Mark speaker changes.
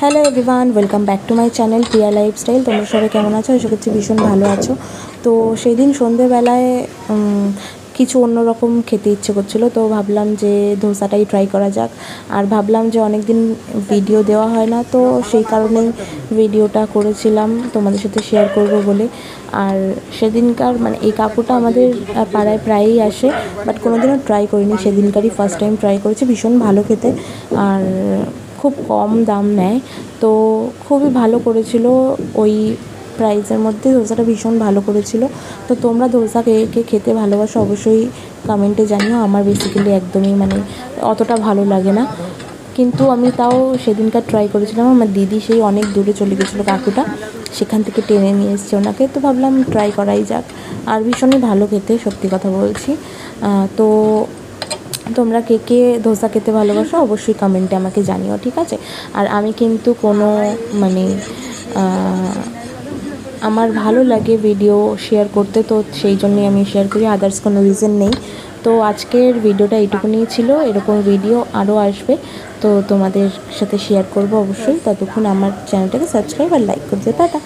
Speaker 1: Hello everyone, welcome back to my channel Priya lifestyle. তোমরা সবাই কেমন আছো? আশা করছি ভীষণ ভালো আছো। তো সেই দিন সন্ধেবেলায় কিছু অন্যরকম খেতে ইচ্ছে করছিলো, তো ভাবলাম যে ধোসাটাই ট্রাই করা যাক। আর ভাবলাম যে অনেক দিন ভিডিও দেওয়া হয় না, তো সেই কারণেই ভিডিওটা করেছিলাম তোমাদের সাথে শেয়ার করব বলে। আর সেদিনকার এই কাকুটা আমাদের পাড়ায় প্রায়ই আসে, বাট কোনোদিনও ট্রাই করিনি, সেদিনকারই ফার্স্ট টাইম ট্রাই করেছি। ভীষণ ভালো খেতে, আর খুব কম দাম নেয়, তো খুবই ভালো করেছিল। ওই প্রাইসের মধ্যে ধোসাটা ভীষণ ভালো করেছিল। তো তোমরা ধোসা কে কে খেতে ভালোবাসো অবশ্যই কমেন্টে জানিও। আমার বেসিক্যালি একদমই অতটা ভালো লাগে না, কিন্তু আমি তাও সেদিনকার ট্রাই করেছিলাম। আমার দিদি সেই অনেক দূরে চলে গেছিলো, কাকুটা সেখান থেকে টেনে নিয়ে এসছে ওনাকে, তো ভাবলাম ট্রাই করাই যাক। আর ভীষণই ভালো খেতে, সত্যি কথা বলছি। তো তোমরা কে কে ধোসা খেতে ভালোবাসো অবশ্যই কমেন্টে আমাকে জানিও, ঠিক আছে? আর আমি কিন্তু কোনো আমার ভালো লাগে ভিডিও শেয়ার করতে, তো সেই জন্যই আমি শেয়ার করি, আদার্স কোনো রিজন নেই। তো আজকের ভিডিওটা এইটুকুনিই ছিল, এরকম ভিডিও আরও আসবে, তো তোমাদের সাথে শেয়ার করব অবশ্যই। ততক্ষণ আমার চ্যানেলটাকে সাবস্ক্রাইব আর লাইক করতে। টাটা।